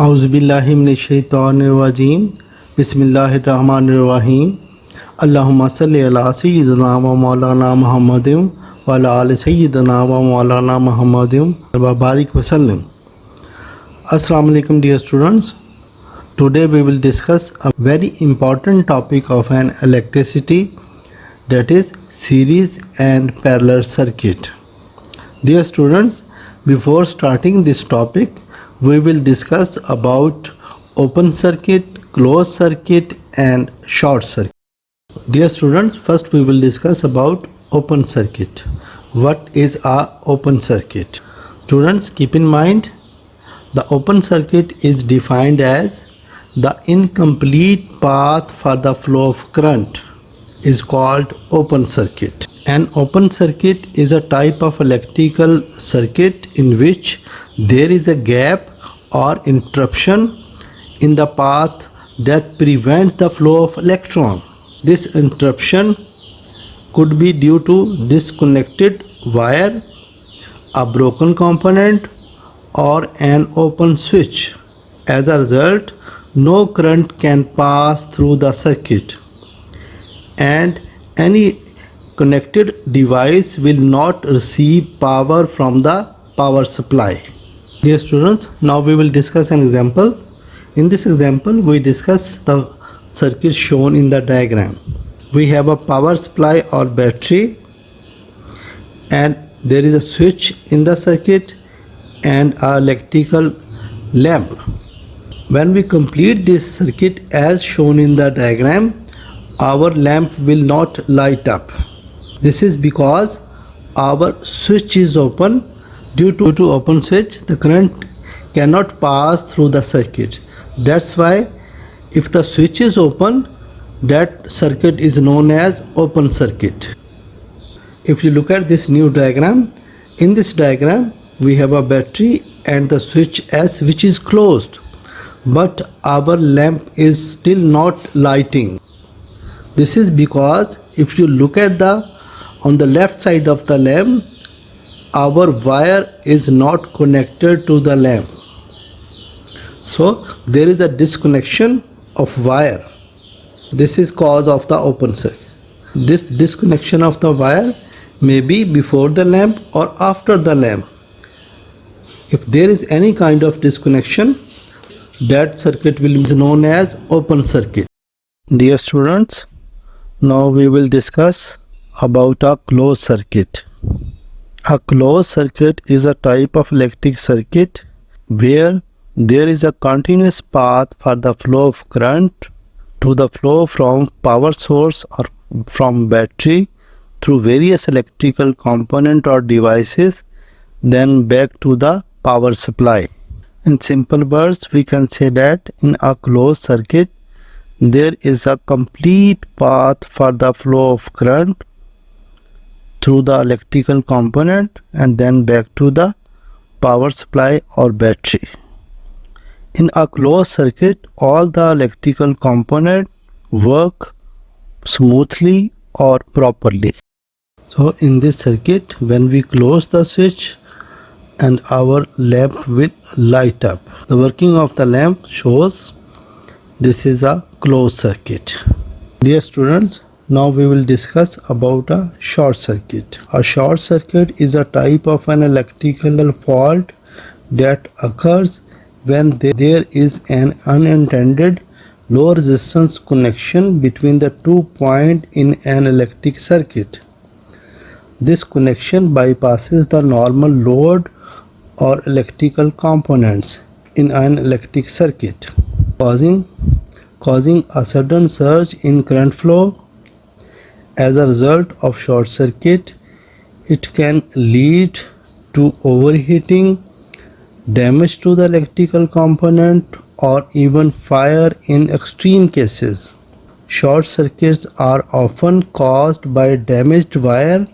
Auzubillahiminashaitanirrajim. Bismillahirrahmanirrahim. Allahumma salli ala sayyidina wa maulana Muhammadin wa ala ali sayyidina wa maulana Muhammadin wa barik wa sallim. Assalamu alaikum dear students. Today we will discuss a very important topic of an electricity, that is series and parallel circuit. Dear students, before starting this topic, we will discuss about open circuit, closed circuit and short circuit. Dear students, first we will discuss about open circuit. What is a open circuit? Students, keep in mind, the open circuit is defined as the incomplete path for the flow of current is called open circuit. An open circuit is a type of electrical circuit in which there is a gap or interruption in the path that prevents the flow of electron. This interruption could be due to disconnected wire, a broken component, or an open switch. As a result, no current can pass through the circuit, and any connected device will not receive power from the power supply. Dear students, now we will discuss an example. In this example, we discuss the circuit shown in the diagram. We have a power supply or battery, and there is a switch in the circuit and an electrical lamp. When we complete this circuit as shown in the diagram, our lamp will not light up. This is because our switch is open. Due to open switch, the current cannot pass through the circuit. That's why if the switch is open, that circuit is known as open circuit. If you look at this new diagram, in this diagram we have a battery and the switch S which is closed, but our lamp is still not lighting. This is because if you look at on the left side of the lamp, our wire is not connected to the lamp. So there is a disconnection of wire. This is cause of the open circuit. This disconnection of the wire may be before the lamp or after the lamp. If there is any kind of disconnection, that circuit will be known as open circuit. Dear students, now we will discuss about a closed circuit. A closed circuit is a type of electric circuit where there is a continuous path for the flow of current to the flow from power source or from battery through various electrical component or devices, then back to the power supply. In simple words, we can say that in a closed circuit, there is a complete path for the flow of current through the electrical component and then back to the power supply or battery. In a closed circuit, all the electrical components work smoothly or properly. So in this circuit, when we close the switch, and our lamp will light up. The working of the lamp shows this is a closed circuit. Dear students, now we will discuss about a short circuit. A short circuit is a type of an electrical fault that occurs when there is an unintended low resistance connection between the 2 points in an electric circuit. This connection bypasses the normal load or electrical components in an electric circuit, causing a sudden surge in current flow. As a result of short circuit, it can lead to overheating, damage to the electrical component, or even fire in extreme cases. Short circuits are often caused by damaged wire,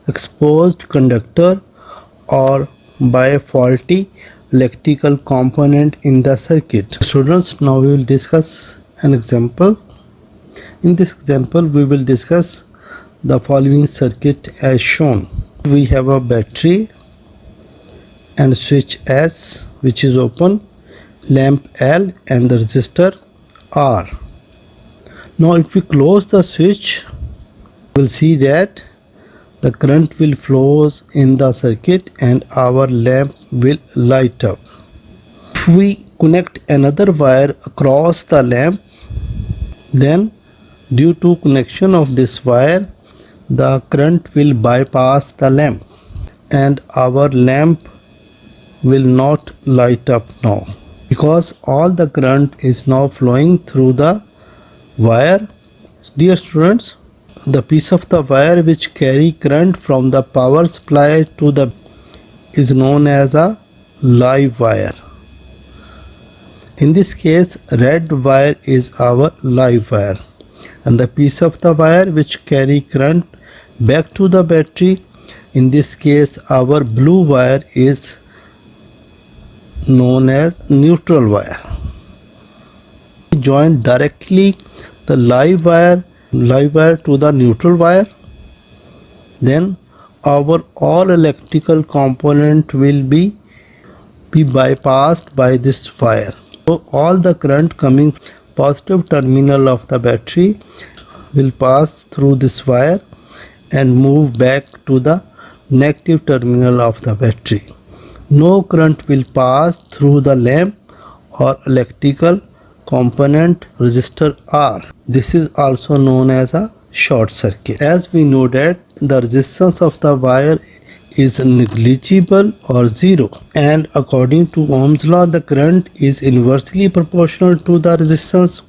exposed conductor, or by a faulty electrical component in the circuit. Students, now we will discuss an example. In this example, we will discuss the following circuit as shown. We have a battery and switch S which is open, lamp L and the resistor R. Now if we close the switch, we will see that the current will flows in the circuit and our lamp will light up. If we connect another wire across the lamp, then due to connection of this wire, the current will bypass the lamp and our lamp will not light up now, because all the current is now flowing through the wire. Dear students, the piece of the wire which carry current from the power supply to the is known as a live wire. In this case, red wire is our live wire, and the piece of the wire which carry current back to the battery, in this case our blue wire, is known as neutral wire. We join directly the live wire to the neutral wire, then our all electrical component will be bypassed by this wire. So all the current coming positive terminal of the battery will pass through this wire and move back to the negative terminal of the battery. No current will pass through the lamp or electrical component resistor R. This is also known as a short circuit. As we know that the resistance of the wire is negligible or zero, and according to Ohm's law, the current is inversely proportional to the resistance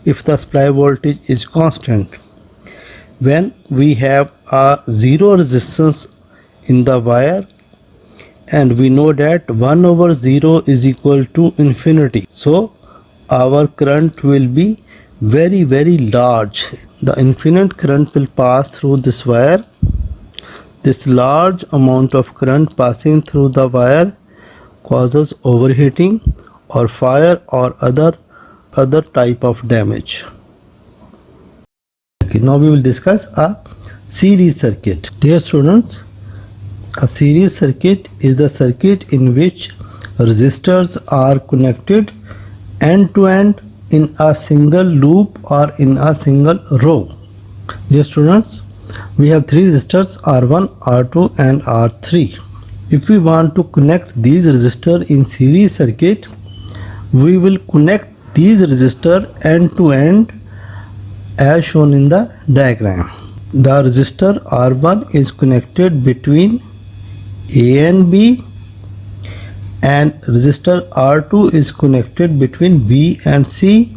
if the supply voltage is constant. When we have a zero resistance in the wire, and we know that 1 over 0 is equal to infinity, so our current will be very large. The infinite current will pass through this wire. This large amount of current passing through the wire causes overheating or fire or other type of damage. Okay, now we will discuss a series circuit. Dear students, a series circuit is the circuit in which resistors are connected end to end in a single loop or in a single row. Dear students, we have three resistors R1, R2 and R3. If we want to connect these resistors in series circuit, we will connect these resistors end to end as shown in the diagram. The resistor R1 is connected between A and B, and resistor R2 is connected between B and C,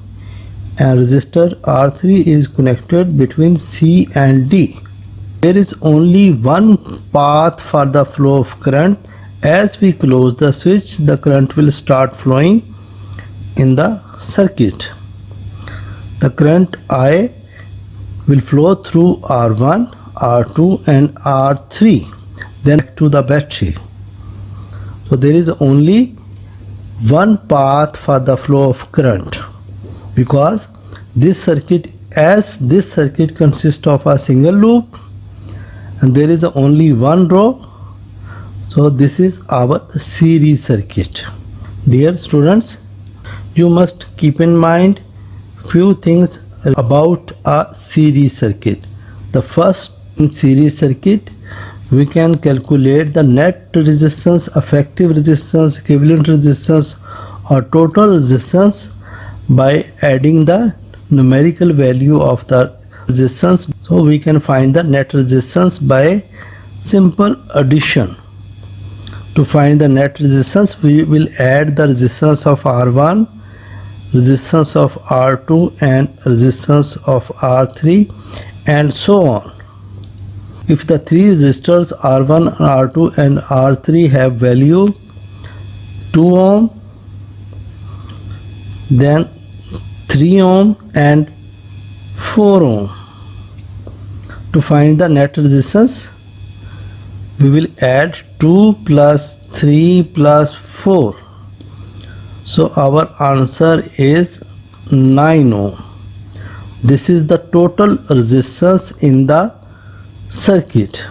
and resistor R3 is connected between C and D. There is only one path for the flow of current. As we close the switch, the current will start flowing in the circuit. The current I will flow through R1, R2 and R3, then to the battery. So there is only one path for the flow of current, because this circuit consists of a single loop and there is only one row. So this is our series circuit. Dear students, you must keep in mind few things about a series circuit. The first, in series circuit we can calculate the net resistance, effective resistance, equivalent resistance or total resistance by adding the numerical value of the resistance. So we can find the net resistance by simple addition. To find the net resistance, we will add the resistance of R1, resistance of R2 and resistance of R3 and so on. If the three resistors R1, R2 and R3 have value 2 ohm, then 3 ohm and 4 ohm. To find the net resistance, we will add 2 plus 3 plus 4. So our answer is 9 ohm. This is the total resistance in the circuit.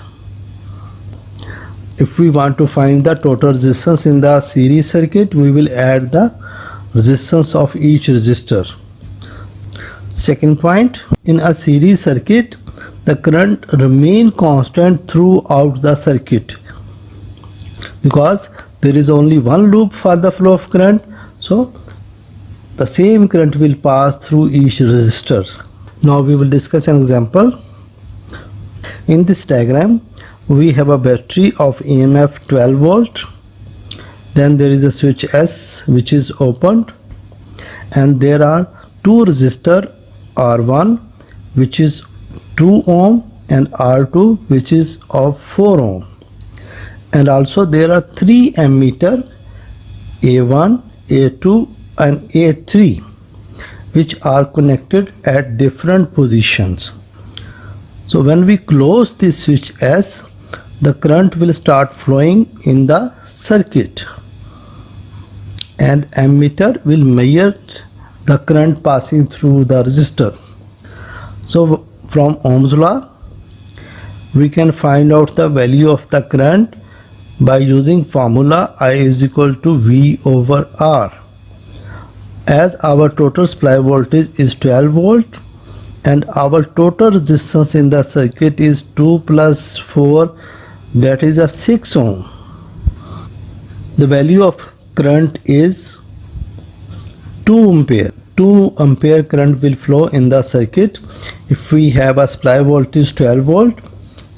If we want to find the total resistance in the series circuit, we will add the resistance of each resistor. Second point, in a series circuit, the current remain constant throughout the circuit because there is only one loop for the flow of current, so the same current will pass through each resistor. Now we will discuss an example. In this diagram, we have a battery of E.M.F 12 volt. Then there is a switch S which is opened, and there are two resistors, R1 which is 2 ohm and R2 which is of 4 ohm, and also there are three ammeter A1, A2 and A3 which are connected at different positions. So when we close this switch S, the current will start flowing in the circuit, and ammeter will measure the current passing through the resistor. So from Ohm's law, we can find out the value of the current by using formula I is equal to V over R. As our total supply voltage is 12 volt and our total resistance in the circuit is 2 plus 4, that is a 6 ohm. The value of current is 2 ampere. 2 ampere current will flow in the circuit if we have a supply voltage 12 volt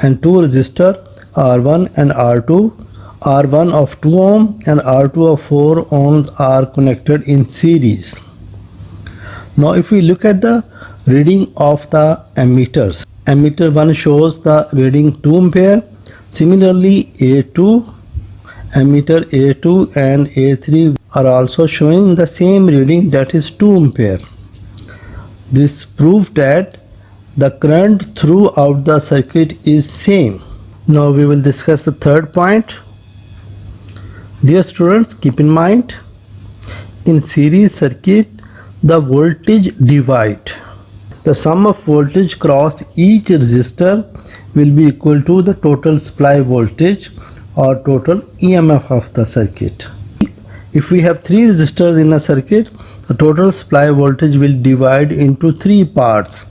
and two resistor R1 and R2. R1 of 2 ohm and R2 of 4 ohms are connected in series. Now if we look at the reading of the ammeters, ammeter 1 shows the reading 2 ampere. Similarly, A2, ammeter A2 and A3 are also showing the same reading, that is 2 ampere. This proves that the current throughout the circuit is same. Now we will discuss the third point. Dear students, keep in mind, in series circuit the voltage divide. The sum of voltage across each resistor will be equal to the total supply voltage or total E.M.F of the circuit. If we have three resistors in a circuit, the total supply voltage will divide into three parts.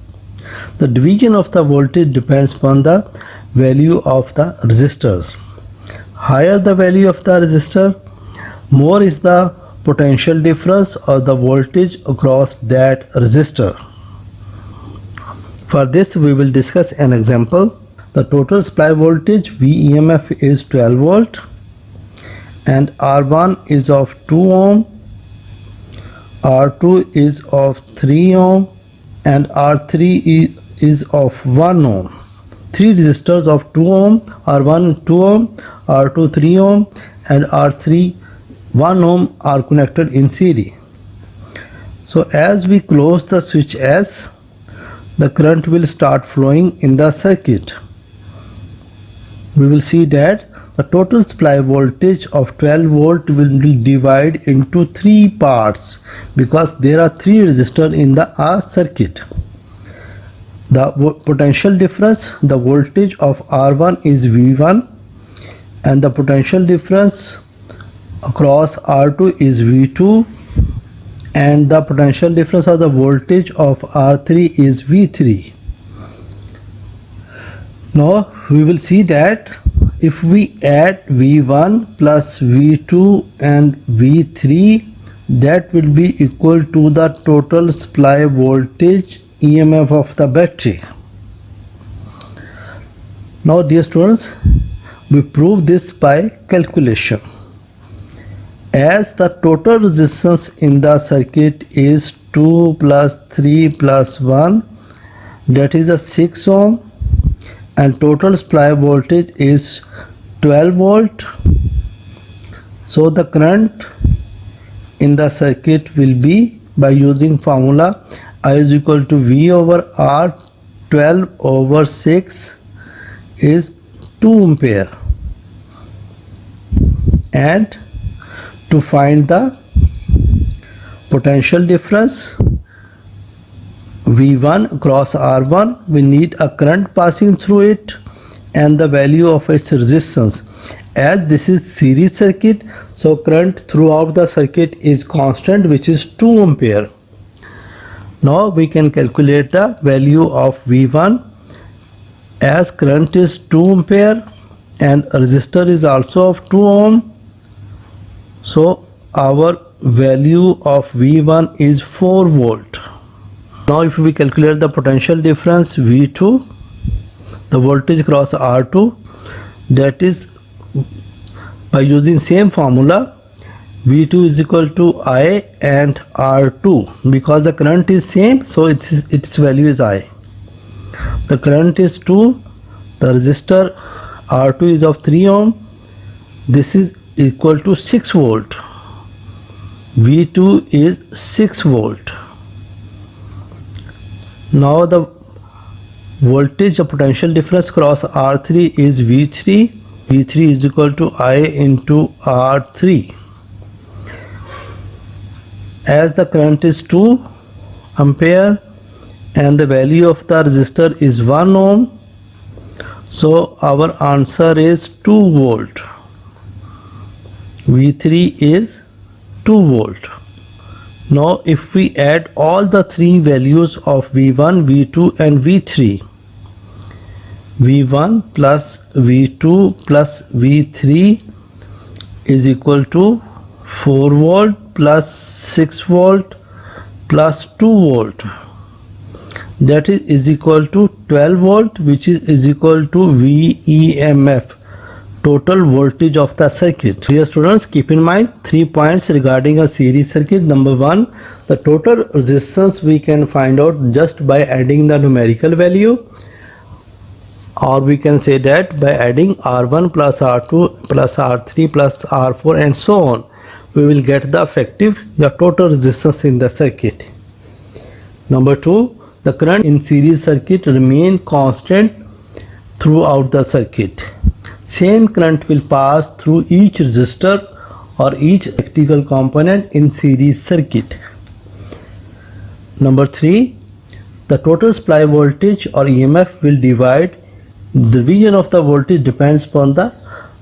The division of the voltage depends upon the value of the resistors. Higher the value of the resistor, more is the potential difference or the voltage across that resistor. For this we will discuss an example. The total supply voltage V.E.M.F is 12 volt and R1 is of 2 ohm, R2 is of 3 ohm and R3 is of 1 ohm. Three resistors of 2 ohm, R1 2 ohm, R2 3 ohm and R3 1 ohm are connected in series. So as we close the switch S, the current will start flowing in the circuit. We will see that the total supply voltage of 12 volt will divide into three parts because there are three resistors in the R circuit. The potential difference, the voltage of R1 is V1 and the potential difference across R2 is V2 and the potential difference of the voltage of R3 is V3. Now we will see that if we add V1 plus V2 and V3, that will be equal to the total supply voltage E.M.F of the battery. Now dear students, we prove this by calculation. As the total resistance in the circuit is 2 plus 3 plus 1, that is a 6 ohm, and total supply voltage is 12 volt. So the current in the circuit will be, by using formula I is equal to V over R, 12 over 6 is 2 ampere, and to find the potential difference V1 across R1, we need a current passing through it and the value of its resistance. As this is series circuit, so current throughout the circuit is constant, which is 2 ampere. Now we can calculate the value of V1. As current is 2 ampere and resistor is also of 2 ohm, so our value of V1 is 4 volt. Now if we calculate the potential difference V2, the voltage across R2, that is by using same formula, V2 is equal to I and R2. Because the current is same, so its value is I. The current is 2, the resistor R2 is of 3 ohm. This is equal to 6 volt. V2 is 6 volt. Now the voltage, the potential difference across R3 is V3. V3 is equal to I into R3. As the current is 2 ampere and the value of the resistor is 1 ohm, so our answer is 2 volt. V3 is 2 volt. Now if we add all the three values of V1, V2 and V3, V1 plus V2 plus V3 is equal to 4 volt plus 6 volt plus 2 volt. That is equal to 12 volt, which is equal to E.M.F, total voltage of the circuit. Dear students, keep in mind 3 points regarding a series circuit. Number 1, the total resistance we can find out just by adding the numerical value, or we can say that by adding R1 plus R2 plus R3 plus R4 and so on, we will get the effective, the total resistance in the circuit. Number 2, the current in series circuit remain constant throughout the circuit. Same current will pass through each resistor or each electrical component in series circuit. Number 3, the total supply voltage or E.M.F will divide. The division of the voltage depends upon the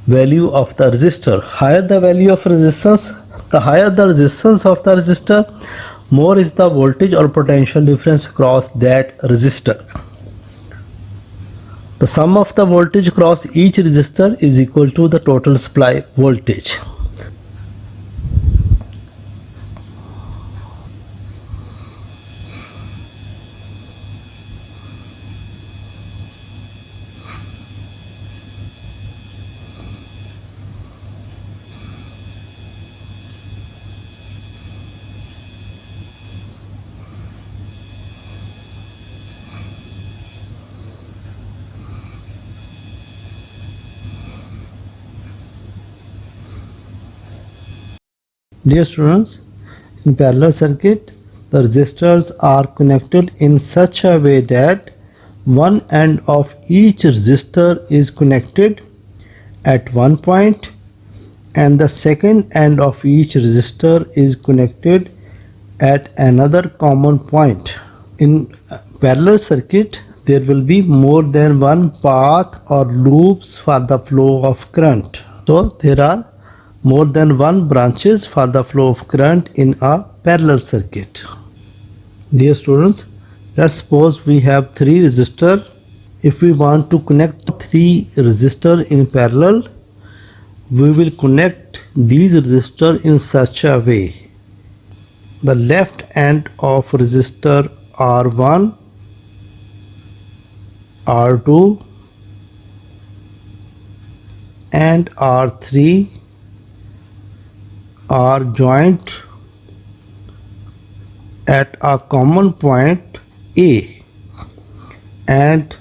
value of the resistor. Higher the value of resistance, the higher the resistance of the resistor, more is the voltage or potential difference across that resistor. The sum of the voltage across each resistor is equal to the total supply voltage. Dear students, in parallel circuit, the resistors are connected in such a way that one end of each resistor is connected at one point and the second end of each resistor is connected at another common point. In parallel circuit, there will be more than one path or loops for the flow of current. So there are more than one branches for the flow of current in a parallel circuit. Dear students, let's suppose we have 3 resistors. If we want to connect 3 resistors in parallel, we will connect these resistors in such a way. The left end of resistor R1, R2 and R3 are joined at a common point A, and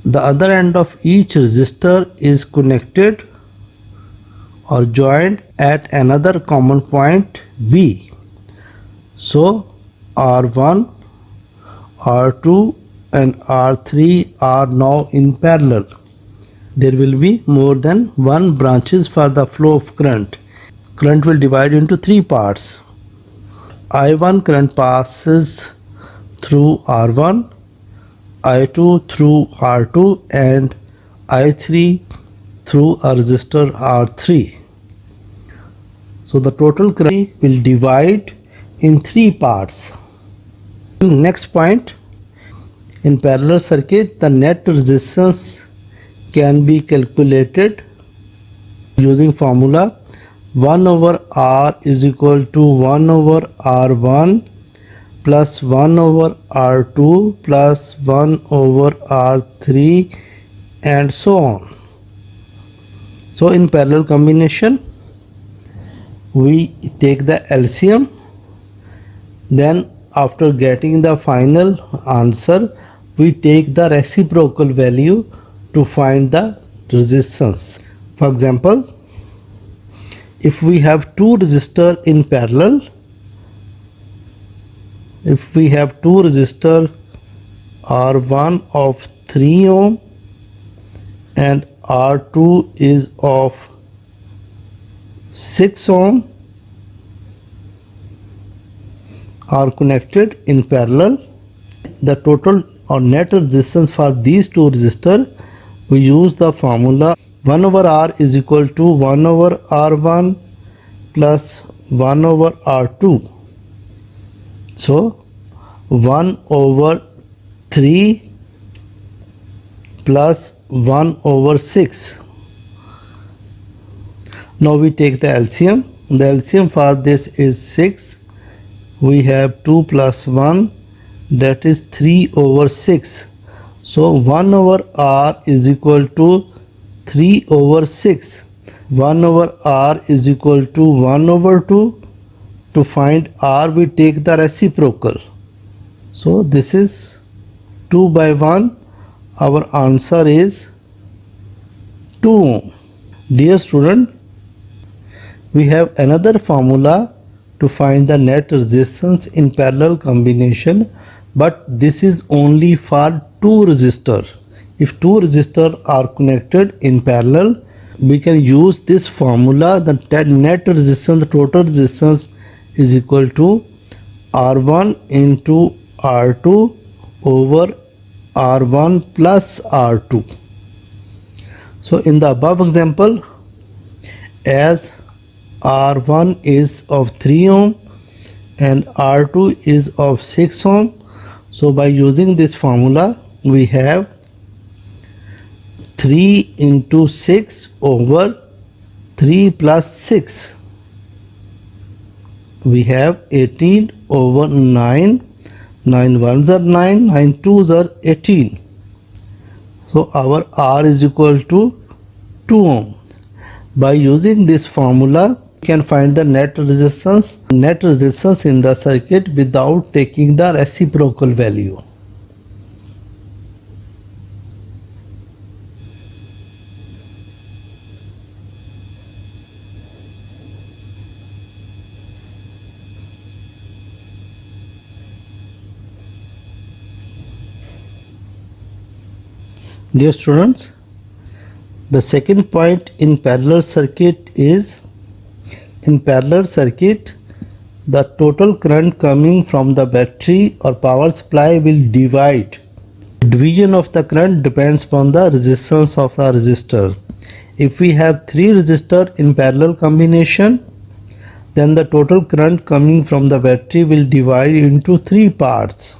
the other end of each resistor is connected or joined at another common point B. So R1, R2 and R3 are now in parallel. There will be more than one branches for the flow of current. Current will divide into 3 parts. I1 current passes through R1, I2 through R2 and I3 through a resistor R3. So the total current will divide in three parts. Next point, in parallel circuit, the net resistance can be calculated using formula 1 over R is equal to 1 over R1 plus 1 over R2 plus 1 over R3 and so on. So in parallel combination, we take the LCM, then after getting the final answer, we take the reciprocal value to find the resistance. For example, if we have two resistors in parallel, if we have two resistors R1 of 3 ohm and R2 is of 6 ohm are connected in parallel, the total or net resistance for these two resistors, we use the formula 1 over R is equal to 1 over R1 plus 1 over R2. So 1 over 3 plus 1 over 6. Now we take the LCM. The LCM for this is 6. We have 2 plus 1, that is 3 over 6. So 1 over R is equal to 3 over 6. 1 over R is equal to 1 over 2. To find R, we take the reciprocal. So this is 2 by 1. Our answer is 2 ohm. Dear student, we have another formula to find the net resistance in parallel combination, but this is only for two resistors. If two resistors are connected in parallel, we can use this formula. The net resistance, the total resistance is equal to R1 into R2 over R1 plus R2. So in the above example, as R1 is of 3 ohm and R2 is of 6 ohm, so by using this formula, we have 3 into 6 over 3 plus 6. We have 18 over 9. 9 ones are 9, 9 twos are 18. So our R is equal to 2 ohm. By using this formula, we can find the net resistance in the circuit without taking the reciprocal value. Dear students, the second point in parallel circuit is, in parallel circuit, the total current coming from the battery or power supply will divide. Division of the current depends upon the resistance of the resistor. If we have three resistors in parallel combination, then the total current coming from the battery will divide into three parts.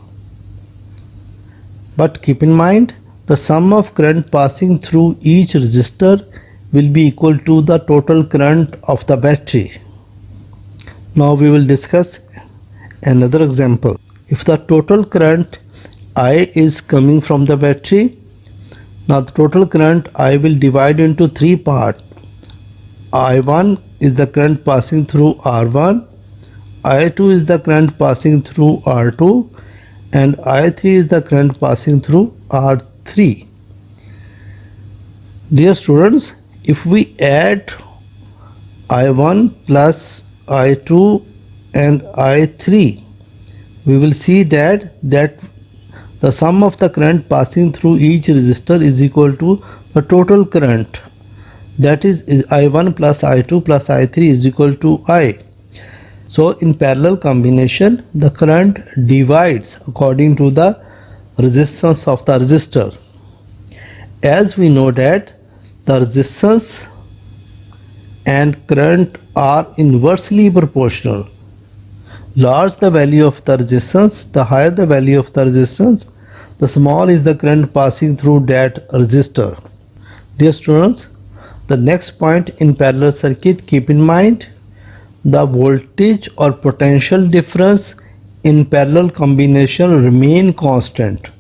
But keep in mind, the sum of current passing through each resistor will be equal to the total current of the battery. Now we will discuss another example. If the total current I is coming from the battery, now the total current I will divide into three parts. I1 is the current passing through R1, I2 is the current passing through R2, and I3 is the current passing through R3. Dear students, if we add I1 plus I2 and I3, we will see that the sum of the current passing through each resistor is equal to the total current, that is I1 plus I2 plus I3 is equal to I. So in parallel combination, the current divides according to the resistance of the resistor. As we know that the resistance and current are inversely proportional. Large the value of the resistance, the higher the value of the resistance, the small is the current passing through that resistor. Dear students, the next point in parallel circuit, keep in mind the voltage or potential difference in parallel combination remain constant.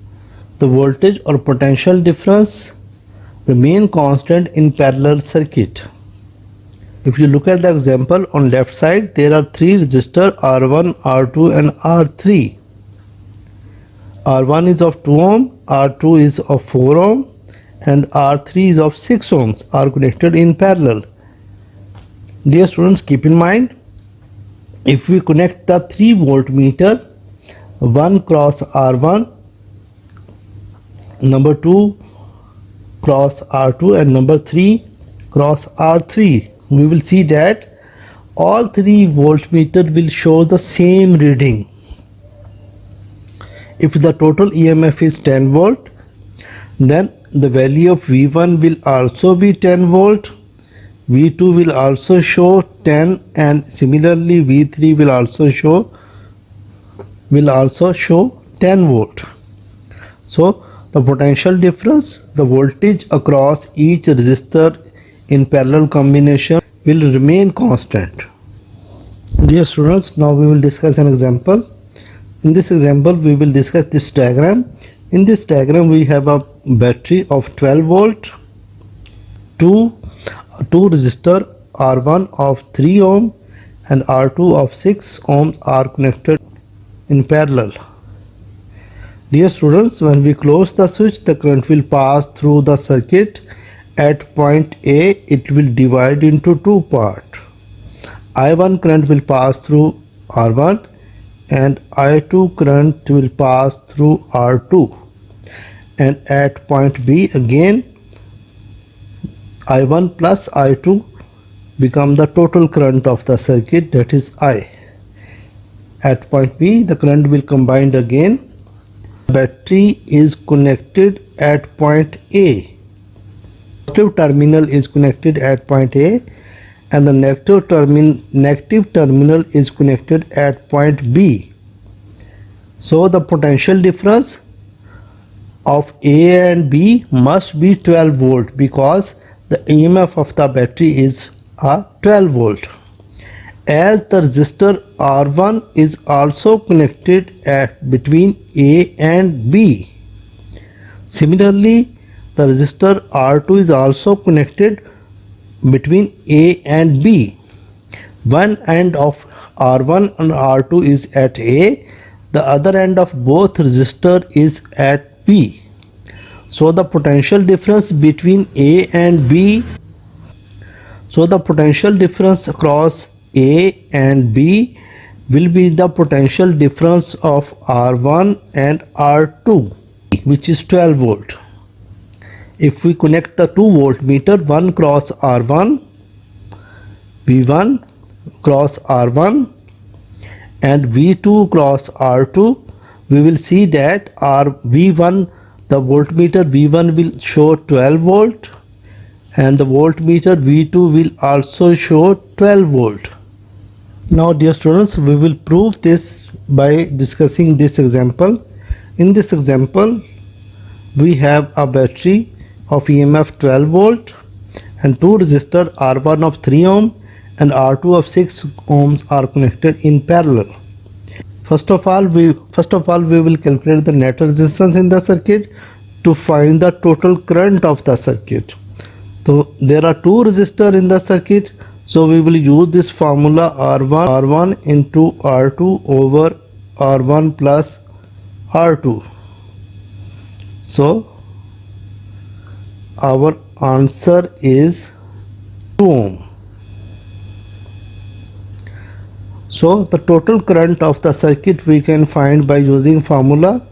The voltage or potential difference remain constant in parallel circuit. If you look at the example on left side, there are three resistors R1, R2 and R3. R1 is of 2 ohm, R2 is of 4 ohm and R3 is of 6 ohms are connected in parallel. Dear students, keep in mind, if we connect the 3 voltmeter, 1 cross R1, number 2 cross R2 and number 3 cross R3, we will see that all 3 voltmeter will show the same reading. If the total EMF is 10 volt, then the value of V1 will also be 10 volt, V2 will also show 10 and similarly V3 will also show 10 volt. So the potential difference, the voltage across each resistor in parallel combination will remain constant. Dear students, now we will discuss an example. In this example, we will discuss this diagram. In this diagram, we have a battery of 12 volt, two resistor R1 of 3 ohm and R2 of 6 ohm are connected in parallel. Dear students, when we close the switch, the current will pass through the circuit. At point A, it will divide into two parts. I1 current will pass through R1 and I2 current will pass through R2. And at point B, again I1 plus I2 become the total current of the circuit, that is I. At point B, the current will combine again. Battery is connected at point A. Positive terminal is connected at point A and the negative terminal is connected at point B. So the potential difference of A and B must be 12 volt because the EMF of the battery is a 12 volt. As the resistor R1 is also connected between A and B. Similarly, the resistor R2 is also connected between A and B. One end of R1 and R2 is at A, the other end of both resistor is at B. So the potential difference between A and B, so the potential difference across A and B will be the potential difference of R1 and R2, which is 12 volt. If we connect the 2 voltmeter, 1 cross R1, V1 cross R1 and V2 cross R2, we will see that V1, the voltmeter V1 will show 12 volt and the voltmeter V2 will also show 12 volt. Now dear students, we will prove this by discussing this example. In this example, we have a battery of EMF 12 volt and two resistor R1 of 3 ohm and R2 of 6 ohms are connected in parallel. First of all, we will calculate the net resistance in the circuit to find the total current of the circuit. So there are two resistors in the circuit, so we will use this formula R1 into R2 over R1 plus R2. So our answer is 2 ohm. So the total current of the circuit we can find by using formula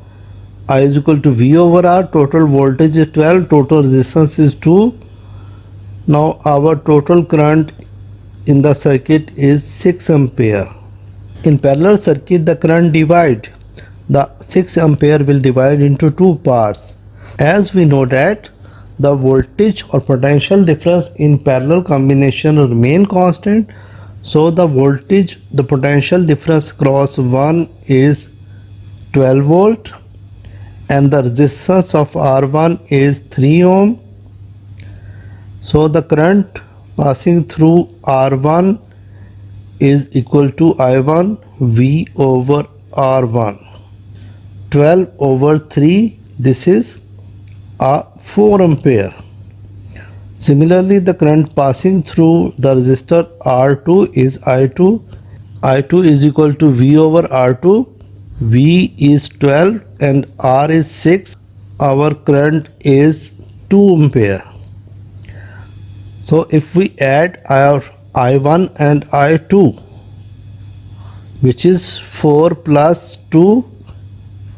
I is equal to V over R. Total voltage is 12, total resistance is 2. Now our total current in the circuit is 6 ampere. In parallel circuit, the current divide. The 6 ampere will divide into two parts. As we know that the voltage or potential difference in parallel combination remain constant. So the voltage, the potential difference across one is 12 volt and the resistance of R1 is 3 ohm. So the current passing through R1 is equal to I1 V over R1. 12 over 3, this is a 4 ampere. Similarly, the current passing through the resistor R2 is I2. I2 is equal to V over R2. V is 12 and R is 6. Our current is 2 ampere. So if we add our I1 and I2, which is 4 plus 2,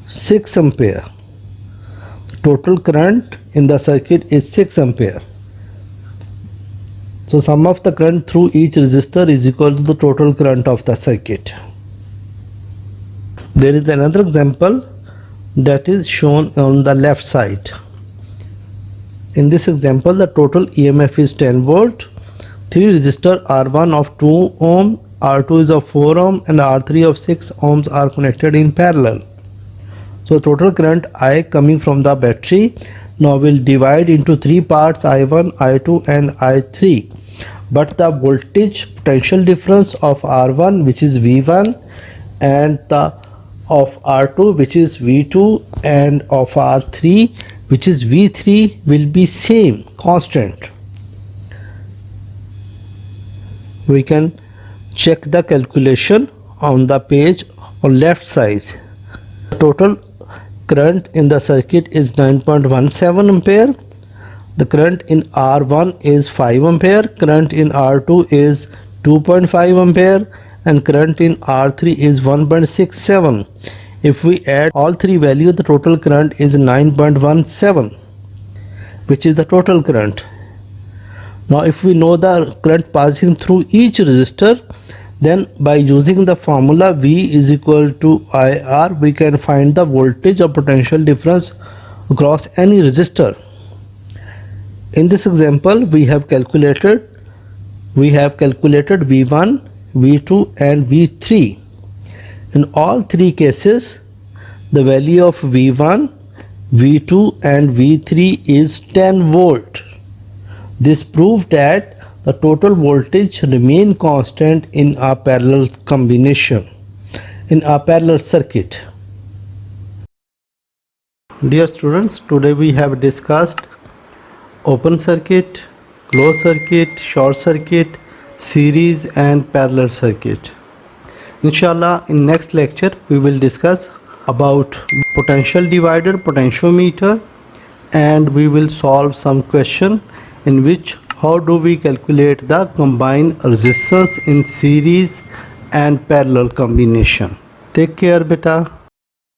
6 ampere. Total current in the circuit is 6 ampere. So sum of the current through each resistor is equal to the total current of the circuit. There is another example that is shown on the left side. In this example, the total E.M.F is 10 volt. 3 resistor R1 of 2 ohm, R2 is of 4 ohm and R3 of 6 ohms are connected in parallel. So total current I coming from the battery now will divide into 3 parts, I1, I2 and I3. But the voltage potential difference of R1, which is V1, and the of R2, which is V2, and of R3, which is V3, will be same, constant. We can check the calculation on the page on left side. Total current in the circuit is 9.17 ampere. The current in R1 is 5 ampere, current in R2 is 2.5 ampere and current in R3 is 1.67. If we add all three values, the total current is 9.17, which is the total current. Now if we know the current passing through each resistor, then by using the formula V is equal to IR, we can find the voltage or potential difference across any resistor. In this example, we have calculated V1, V2 and V3. In all three cases, the value of V1, V2 and V3 is 10 volt. This proves that the total voltage remain constant in a parallel combination, in a parallel circuit. Dear students, today we have discussed open circuit, closed circuit, short circuit, series and parallel circuit. Inshallah, in next lecture we will discuss about potential divider, potentiometer, and we will solve some question in which how do we calculate the combined resistance in series and parallel combination. Take care, beta.